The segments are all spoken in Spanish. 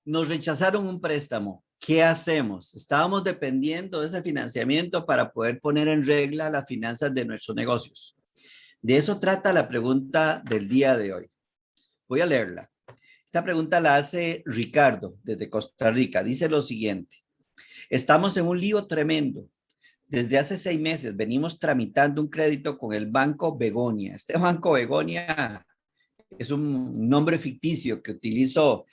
nos rechazaron un préstamo. ¿Qué hacemos? Estábamos dependiendo de ese financiamiento para poder poner en regla las finanzas de nuestros negocios. De eso trata la pregunta del día de hoy. Voy a leerla. Esta pregunta la hace Ricardo desde Costa Rica. Dice lo siguiente. Estamos en un lío tremendo. Desde hace 6 meses venimos tramitando un crédito con el Banco Begonia. Este Banco Begonia es un nombre ficticio que utilizo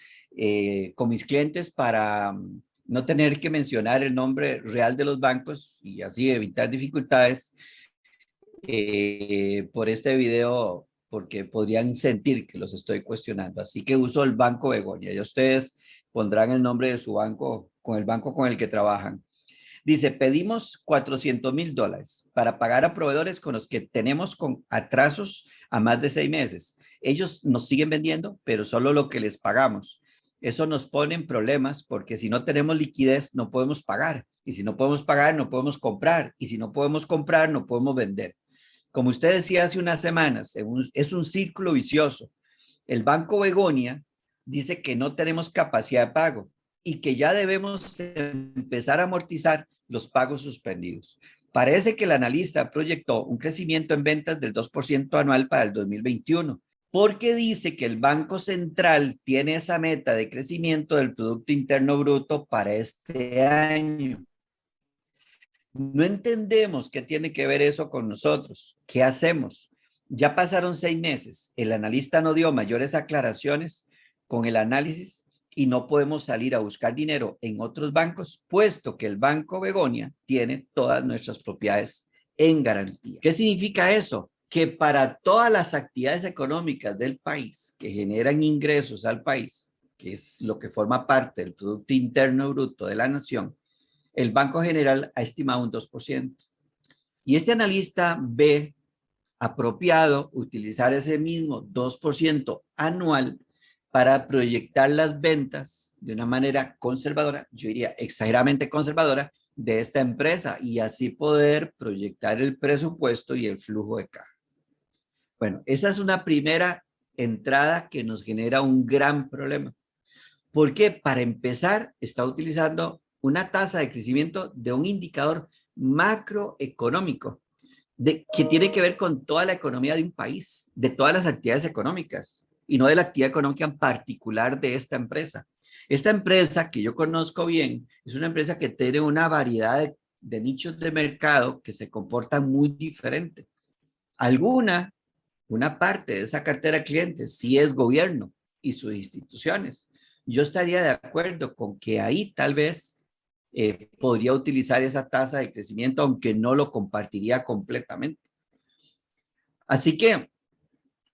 con mis clientes para no tener que mencionar el nombre real de los bancos y así evitar dificultades por este video, porque podrían sentir que los estoy cuestionando. Así que uso el Banco Begonia. Ya ustedes pondrán el nombre de su banco con el banco con el que trabajan. Dice, pedimos $400,000 para pagar a proveedores con los que tenemos con atrasos a más de 6 meses. Ellos nos siguen vendiendo, pero solo lo que les pagamos. Eso nos pone en problemas porque si no tenemos liquidez, no podemos pagar. Y si no podemos pagar, no podemos comprar. Y si no podemos comprar, no podemos vender. Como usted decía hace unas semanas, es un círculo vicioso. El Banco Begonia dice que no tenemos capacidad de pago y que ya debemos empezar a amortizar los pagos suspendidos. Parece que el analista proyectó un crecimiento en ventas del 2% anual para el 2021, porque dice que el Banco Central tiene esa meta de crecimiento del Producto Interno Bruto para este año. No entendemos qué tiene que ver eso con nosotros. ¿Qué hacemos? Ya pasaron 6 meses. El analista no dio mayores aclaraciones con el análisis y no podemos salir a buscar dinero en otros bancos, puesto que el Banco Begonia tiene todas nuestras propiedades en garantía. ¿Qué significa eso? Que para todas las actividades económicas del país que generan ingresos al país, que es lo que forma parte del Producto Interno Bruto de la nación, el Banco General ha estimado un 2%. Y este analista ve apropiado utilizar ese mismo 2% anual para proyectar las ventas de una manera conservadora, yo diría exageradamente conservadora, de esta empresa y así poder proyectar el presupuesto y el flujo de caja. Bueno, esa es una primera entrada que nos genera un gran problema. Porque para empezar, está utilizando una tasa de crecimiento de un indicador macroeconómico que tiene que ver con toda la economía de un país, de todas las actividades económicas y no de la actividad económica en particular de esta empresa. Esta empresa que yo conozco bien es una empresa que tiene una variedad de nichos de mercado que se comportan muy diferente. Una parte de esa cartera de clientes sí es gobierno y sus instituciones. Yo estaría de acuerdo con que ahí tal vez podría utilizar esa tasa de crecimiento, aunque no lo compartiría completamente. Así que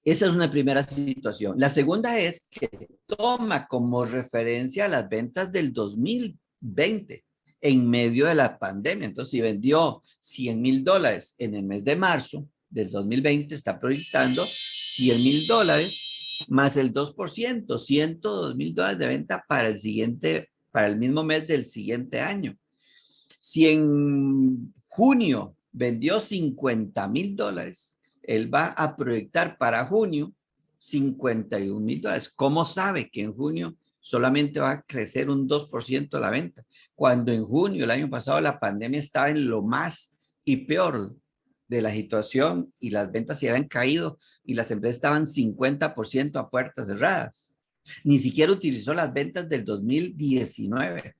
esa es una primera situación. La segunda es que toma como referencia las ventas del 2020 en medio de la pandemia. Entonces, si vendió $100,000 en el mes de marzo del 2020, está proyectando $100,000 más el 2%, $102,000 de venta para el mismo mes del siguiente año. Si en junio vendió $50,000, él va a proyectar para junio $51,000. ¿Cómo sabe que en junio solamente va a crecer un 2% la venta? Cuando en junio, el año pasado, la pandemia estaba en lo más y peor de la situación y las ventas se habían caído y las empresas estaban 50% a puertas cerradas. Ni siquiera utilizó las ventas del 2019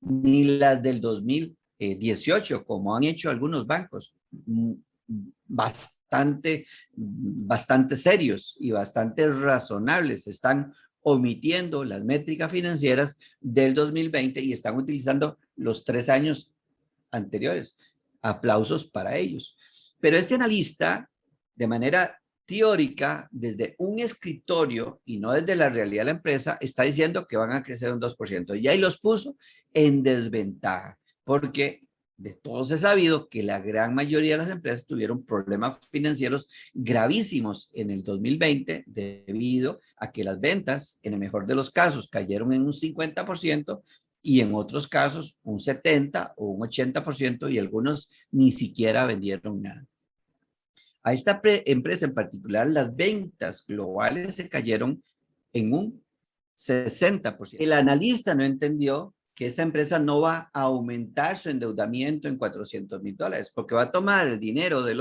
ni las del 2018, como han hecho algunos bancos bastante serios y bastante razonables. Están omitiendo las métricas financieras del 2020 y están utilizando los 3 años anteriores. Aplausos para ellos. Pero este analista, de manera teórica, desde un escritorio y no desde la realidad de la empresa, está diciendo que van a crecer un 2%. Y ahí los puso en desventaja, porque de todos es sabido que la gran mayoría de las empresas tuvieron problemas financieros gravísimos en el 2020 debido a que las ventas, en el mejor de los casos, cayeron en un 50% y en otros casos un 70 o un 80% y algunos ni siquiera vendieron nada. A esta empresa en particular, las ventas globales se cayeron en un 60%. El analista no entendió que esta empresa no va a aumentar su endeudamiento en $400,000 porque va a tomar el dinero de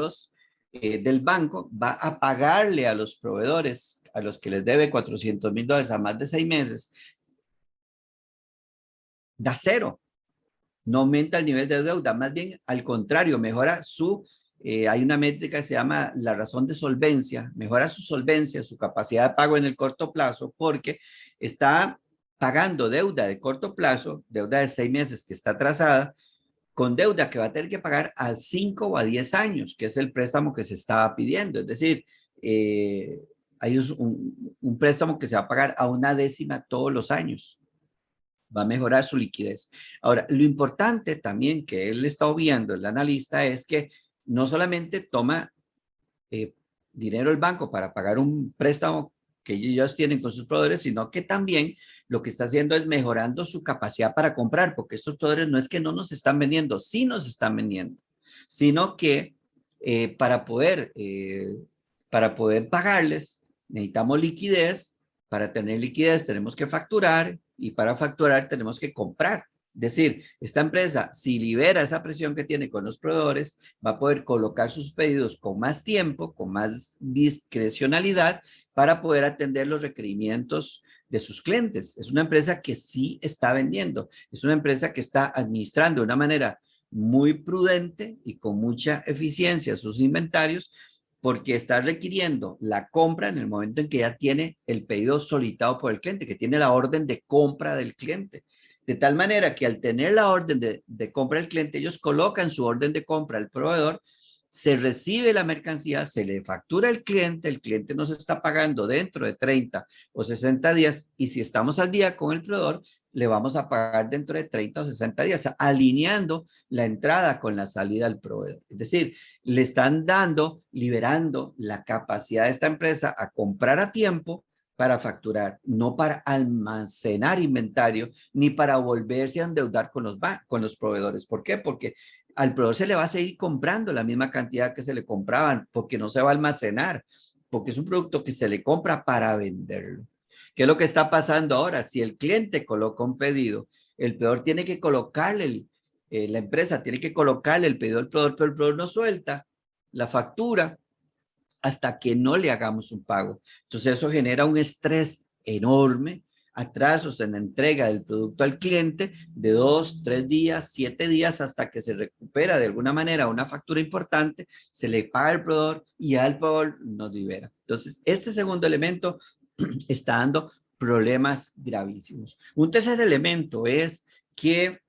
del banco, va a pagarle a los proveedores, a los que les debe $400,000 a más de 6 meses, da cero. No aumenta el nivel de deuda, más bien al contrario, mejora hay una métrica que se llama la razón de solvencia, mejora su solvencia, su capacidad de pago en el corto plazo, porque está pagando deuda de corto plazo, deuda de 6 meses que está atrasada, con deuda que va a tener que pagar a 5 o a 10 años, que es el préstamo que se estaba pidiendo. Es decir, hay un préstamo que se va a pagar a 1/10 todos los años. Va a mejorar su liquidez. Ahora, lo importante también que él está viendo, el analista, es que no solamente toma dinero el banco para pagar un préstamo que ellos tienen con sus proveedores, sino que también lo que está haciendo es mejorando su capacidad para comprar, porque estos proveedores no es que no nos están vendiendo, sí nos están vendiendo, sino que para poder pagarles necesitamos liquidez. Para tener liquidez tenemos que facturar y para facturar tenemos que comprar. Es decir, esta empresa, si libera esa presión que tiene con los proveedores, va a poder colocar sus pedidos con más tiempo, con más discrecionalidad para poder atender los requerimientos de sus clientes. Es una empresa que sí está vendiendo. Es una empresa que está administrando de una manera muy prudente y con mucha eficiencia sus inventarios, porque está requiriendo la compra en el momento en que ya tiene el pedido solicitado por el cliente, que tiene la orden de compra del cliente. De tal manera que al tener la orden de compra del cliente, ellos colocan su orden de compra al proveedor, se recibe la mercancía, se le factura al cliente, el cliente nos está pagando dentro de 30 o 60 días y si estamos al día con el proveedor, le vamos a pagar dentro de 30 o 60 días, alineando la entrada con la salida del proveedor. Es decir, le están liberando la capacidad de esta empresa a comprar a tiempo para facturar, no para almacenar inventario, ni para volverse a endeudar con los proveedores. ¿Por qué? Porque al proveedor se le va a seguir comprando la misma cantidad que se le compraban, porque no se va a almacenar, porque es un producto que se le compra para venderlo. ¿Qué es lo que está pasando ahora? Si el cliente coloca un pedido, el proveedor tiene que colocarle, la empresa tiene que colocarle el pedido al proveedor, pero el proveedor no suelta la factura hasta que no le hagamos un pago. Entonces eso genera un estrés enorme, atrasos en la entrega del producto al cliente de 2, 3 días, 7 días hasta que se recupera de alguna manera una factura importante, se le paga al proveedor y al proveedor nos libera. Entonces, este segundo elemento está dando problemas gravísimos. Un tercer elemento es que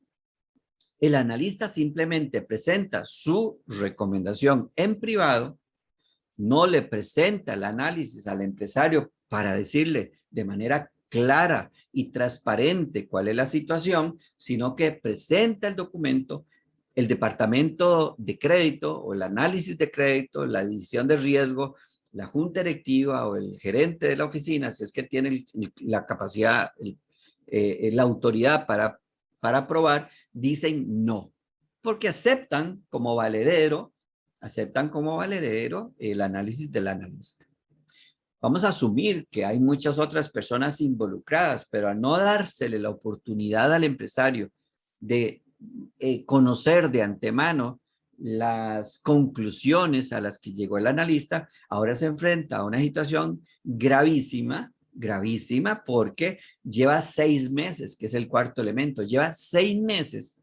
el analista simplemente presenta su recomendación en privado, no le presenta el análisis al empresario para decirle de manera clara y transparente cuál es la situación, sino que presenta el documento, el departamento de crédito o el análisis de crédito, la división de riesgo, la junta directiva o el gerente de la oficina, si es que tiene la capacidad, la autoridad para aprobar, dicen no, porque aceptan como valedero el análisis del analista. Vamos a asumir que hay muchas otras personas involucradas, pero al no dársele la oportunidad al empresario de conocer de antemano las conclusiones a las que llegó el analista, ahora se enfrenta a una situación gravísima, gravísima, porque lleva 6 meses, que es el cuarto elemento, lleva 6 meses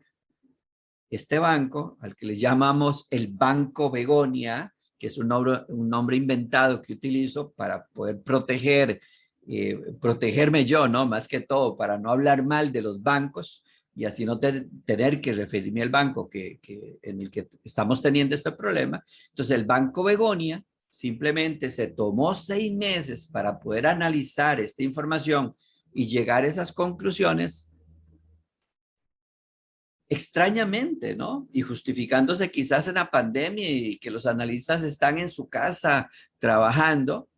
este banco, al que le llamamos el Banco Begonia, que es un nombre inventado que utilizo para poder protegerme yo, ¿no? Más que todo, para no hablar mal de los bancos y así no tener que referirme al banco en el que estamos teniendo este problema. Entonces, el Banco Begonia simplemente se tomó 6 meses para poder analizar esta información y llegar a esas conclusiones extrañamente, ¿no? Y justificándose quizás en la pandemia y que los analistas están en su casa trabajando.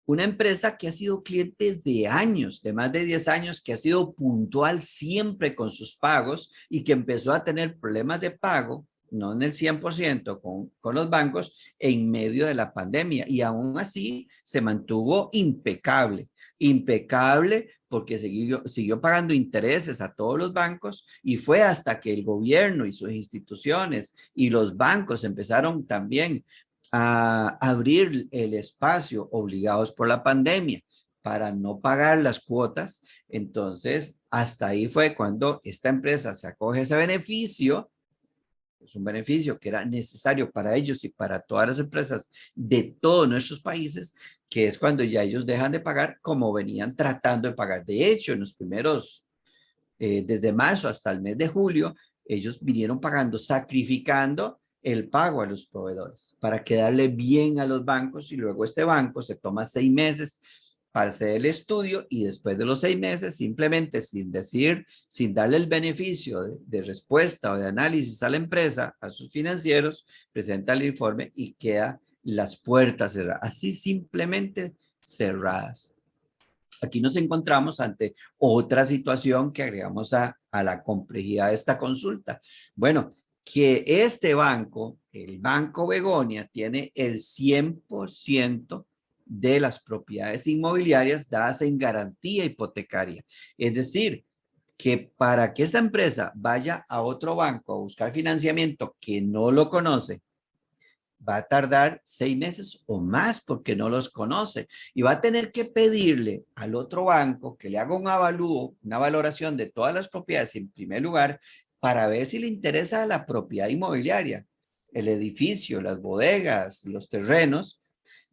Una empresa que ha sido cliente de años, de más de 10 años, que ha sido puntual siempre con sus pagos y que empezó a tener problemas de pago no en el 100% con los bancos en medio de la pandemia y aún así se mantuvo impecable, impecable porque siguió pagando intereses a todos los bancos y fue hasta que el gobierno y sus instituciones y los bancos empezaron también a abrir el espacio obligados por la pandemia para no pagar las cuotas. Entonces, hasta ahí fue cuando esta empresa se acoge ese beneficio. Es un beneficio que era necesario para ellos y para todas las empresas de todos nuestros países, que es cuando ya ellos dejan de pagar como venían tratando de pagar. De hecho, en los primeros, desde marzo hasta el mes de julio, ellos vinieron pagando, sacrificando el pago a los proveedores para quedarle bien a los bancos y luego este banco se toma 6 meses para hacer el estudio y después de los 6 meses, simplemente sin decir, sin darle el beneficio de respuesta o de análisis a la empresa, a sus financieros, presenta el informe y queda las puertas cerradas, así simplemente cerradas. Aquí nos encontramos ante otra situación que agregamos a la complejidad de esta consulta. Bueno, que este banco, el Banco Begonia, tiene el 100% de las propiedades inmobiliarias dadas en garantía hipotecaria. Es decir, que para que esta empresa vaya a otro banco a buscar financiamiento que no lo conoce, va a tardar 6 meses o más porque no los conoce y va a tener que pedirle al otro banco que le haga un avalúo, una valoración de todas las propiedades en primer lugar para ver si le interesa la propiedad inmobiliaria, el edificio, las bodegas, los terrenos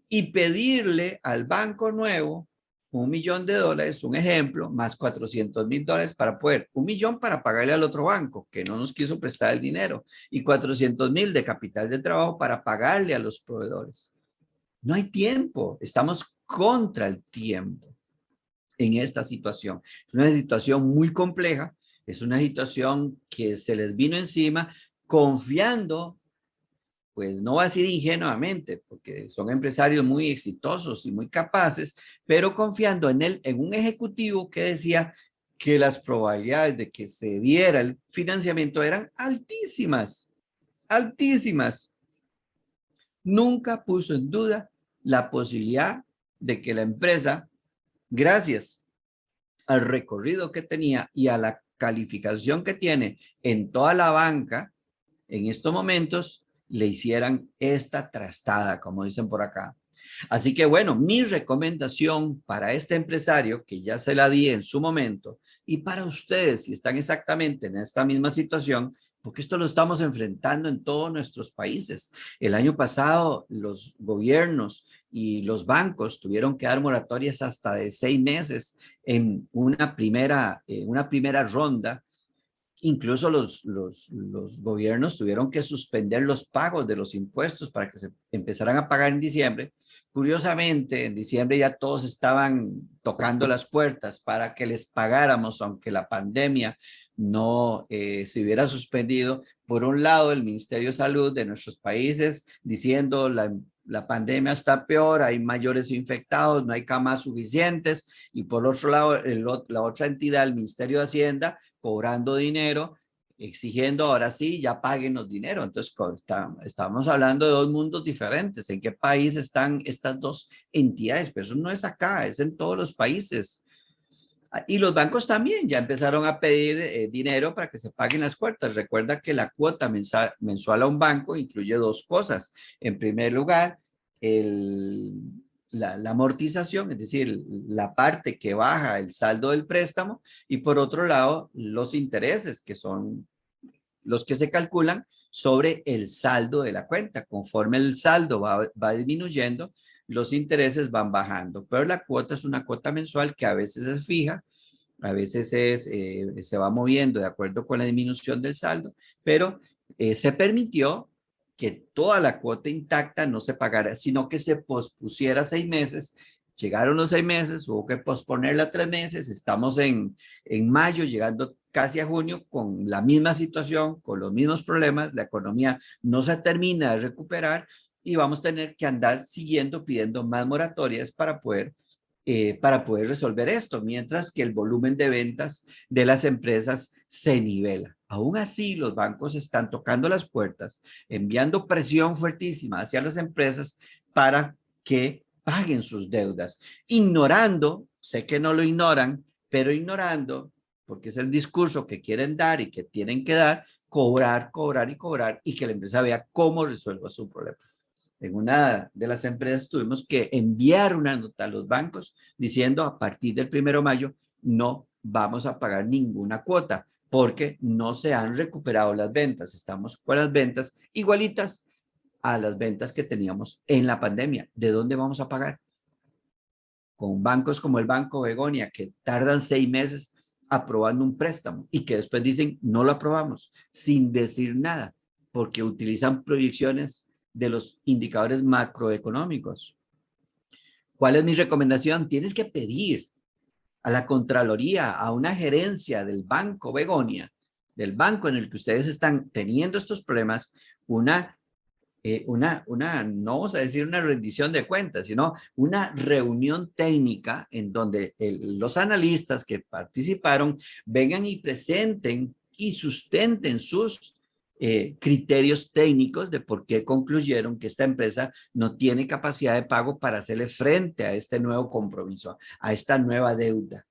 y pedirle al banco nuevo $1.000.000, un ejemplo, más $400.000 para poder, 1.000.000 para pagarle al otro banco que no nos quiso prestar el dinero y 400.000 de capital de trabajo para pagarle a los proveedores. No hay tiempo, estamos contra el tiempo en esta situación. Es una situación muy compleja, es una situación que se les vino encima confiando, pues no va a decir ingenuamente, porque son empresarios muy exitosos y muy capaces, pero confiando en un ejecutivo que decía que las probabilidades de que se diera el financiamiento eran altísimas, altísimas. Nunca puso en duda la posibilidad de que la empresa, gracias al recorrido que tenía y a la calificación que tiene en toda la banca, en estos momentos le hicieran esta trastada, como dicen por acá. Así que bueno, mi recomendación para este empresario, que ya se la di en su momento, y para ustedes, si están exactamente en esta misma situación, porque esto lo estamos enfrentando en todos nuestros países. El año pasado, los gobiernos y los bancos tuvieron que dar moratorias hasta de 6 meses en una primera ronda. Incluso los gobiernos tuvieron que suspender los pagos de los impuestos para que se empezaran a pagar en diciembre. Curiosamente, en diciembre ya todos estaban tocando las puertas para que les pagáramos, aunque la pandemia no se hubiera suspendido. Por un lado, el Ministerio de Salud de nuestros países diciendo la pandemia está peor, hay mayores infectados, no hay camas suficientes. Y por otro lado, la otra entidad, el Ministerio de Hacienda, cobrando dinero, exigiendo ahora sí, ya páguenos dinero. Entonces, estamos hablando de dos mundos diferentes. ¿En qué país están estas dos entidades? Pero eso no es acá, es en todos los países. Y los bancos también ya empezaron a pedir dinero para que se paguen las cuotas. Recuerda que la cuota mensual a un banco incluye dos cosas. En primer lugar, la amortización, es decir, la parte que baja el saldo del préstamo, y por otro lado, los intereses, que son los que se calculan sobre el saldo de la cuenta. Conforme el saldo va disminuyendo, los intereses van bajando, pero la cuota es una cuota mensual que a veces es fija, a veces se va moviendo de acuerdo con la disminución del saldo, pero se permitió que toda la cuota intacta no se pagara, sino que se pospusiera 6 meses. Llegaron los 6 meses, hubo que posponerla 3 meses, estamos en mayo, llegando casi a junio, con la misma situación, con los mismos problemas, la economía no se termina de recuperar y vamos a tener que andar siguiendo pidiendo más moratorias para poder resolver esto, mientras que el volumen de ventas de las empresas se nivela. Aún así, los bancos están tocando las puertas, enviando presión fuertísima hacia las empresas para que paguen sus deudas, ignorando, sé que no lo ignoran, pero ignorando, porque es el discurso que quieren dar y que tienen que dar, cobrar, cobrar y cobrar, y que la empresa vea cómo resuelva su problema. En una de las empresas tuvimos que enviar una nota a los bancos diciendo a partir del 1 de mayo no vamos a pagar ninguna cuota porque no se han recuperado las ventas. Estamos con las ventas igualitas a las ventas que teníamos en la pandemia. ¿De dónde vamos a pagar? Con bancos como el Banco Begonia, que tardan 6 meses aprobando un préstamo y que después dicen no lo aprobamos sin decir nada porque utilizan proyecciones de los indicadores macroeconómicos. ¿Cuál es mi recomendación? Tienes que pedir a la Contraloría, a una gerencia del Banco Begonia, del banco en el que ustedes están teniendo estos problemas, no vamos a decir una rendición de cuentas, sino una reunión técnica en donde los analistas que participaron vengan y presenten y sustenten sus criterios técnicos de por qué concluyeron que esta empresa no tiene capacidad de pago para hacerle frente a este nuevo compromiso, a esta nueva deuda.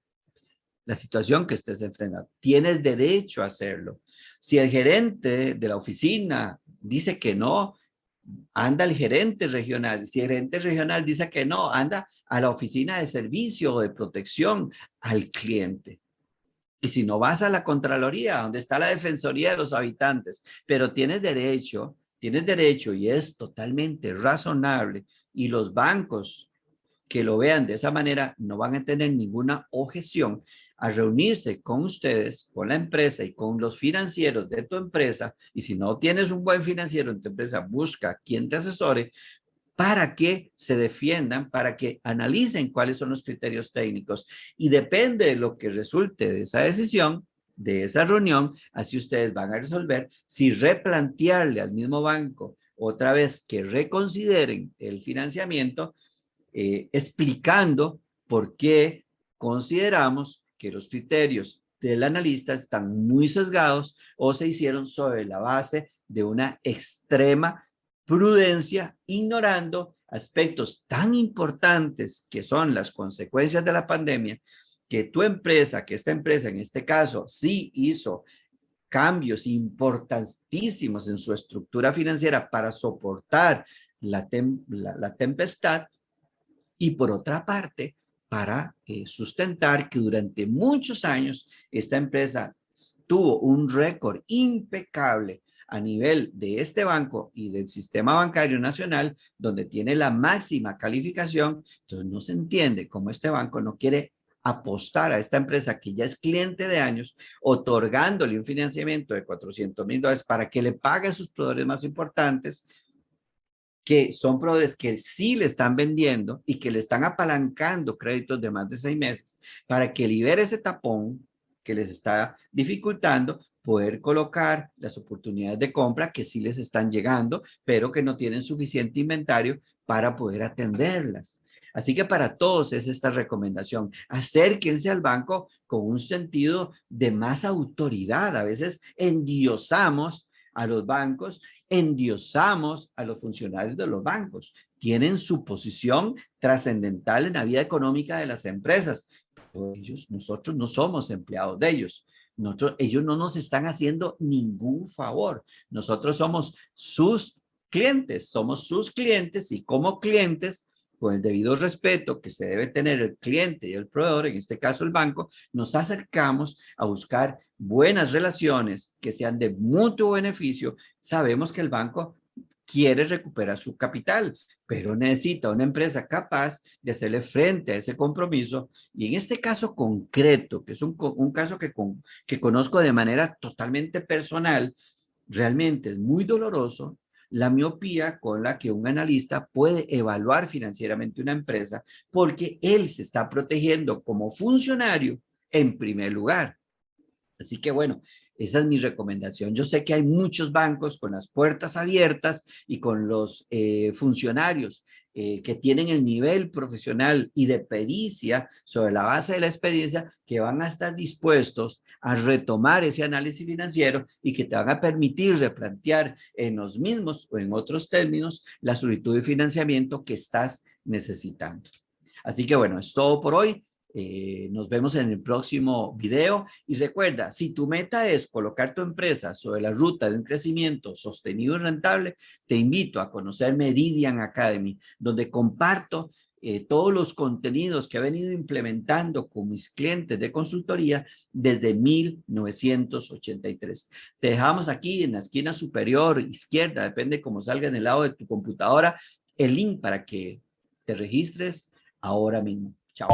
La situación que estés enfrentando. Tienes derecho a hacerlo. Si el gerente de la oficina dice que no, anda el gerente regional. Si el gerente regional dice que no, anda a la oficina de servicio o de protección al cliente. Y si no, vas a la Contraloría, donde está la Defensoría de los Habitantes, pero tienes derecho y es totalmente razonable. Y los bancos que lo vean de esa manera no van a tener ninguna objeción a reunirse con ustedes, con la empresa y con los financieros de tu empresa. Y si no tienes un buen financiero en tu empresa, busca quien te asesore para que se defiendan, para que analicen cuáles son los criterios técnicos. Y depende de lo que resulte de esa decisión, de esa reunión, así ustedes van a resolver si replantearle al mismo banco otra vez que reconsideren el financiamiento, explicando por qué consideramos que los criterios del analista están muy sesgados o se hicieron sobre la base de una extrema prudencia, ignorando aspectos tan importantes que son las consecuencias de la pandemia, que tu empresa, que esta empresa en este caso sí hizo cambios importantísimos en su estructura financiera para soportar la tempestad, y por otra parte, para sustentar que durante muchos años esta empresa tuvo un récord impecable a nivel de este banco y del sistema bancario nacional, donde tiene la máxima calificación. Entonces no se entiende cómo este banco no quiere apostar a esta empresa que ya es cliente de años, otorgándole un financiamiento de $400,000 para que le pague a sus proveedores más importantes, que son proveedores que sí le están vendiendo y que le están apalancando créditos de más de 6 meses para que libere ese tapón que les está dificultando poder colocar las oportunidades de compra que sí les están llegando, pero que no tienen suficiente inventario para poder atenderlas. Así que para todos es esta recomendación. Acérquense al banco con un sentido de más autoridad. A veces endiosamos a los bancos, endiosamos a los funcionarios de los bancos. Tienen su posición trascendental en la vida económica de las empresas. Pero nosotros no somos empleados de ellos. Ellos no nos están haciendo ningún favor. Nosotros somos sus clientes y como clientes, con el debido respeto que se debe tener el cliente y el proveedor, en este caso el banco, nos acercamos a buscar buenas relaciones que sean de mutuo beneficio. Sabemos que el banco quiere recuperar su capital, pero necesita una empresa capaz de hacerle frente a ese compromiso. Y en este caso concreto, que es un caso que conozco de manera totalmente personal, realmente es muy doloroso la miopía con la que un analista puede evaluar financieramente una empresa porque él se está protegiendo como funcionario en primer lugar. Así que bueno, esa es mi recomendación. Yo sé que hay muchos bancos con las puertas abiertas y con los funcionarios que tienen el nivel profesional y de pericia sobre la base de la experiencia, que van a estar dispuestos a retomar ese análisis financiero y que te van a permitir replantear en los mismos o en otros términos la solicitud de financiamiento que estás necesitando. Así que bueno, es todo por hoy. Nos vemos en el próximo video y recuerda, si tu meta es colocar tu empresa sobre la ruta de un crecimiento sostenido y rentable, te invito a conocer Meridian Academy, donde comparto todos los contenidos que he venido implementando con mis clientes de consultoría desde 1983. Te dejamos aquí en la esquina superior izquierda, depende cómo salga en el lado de tu computadora, el link para que te registres ahora mismo. Chao.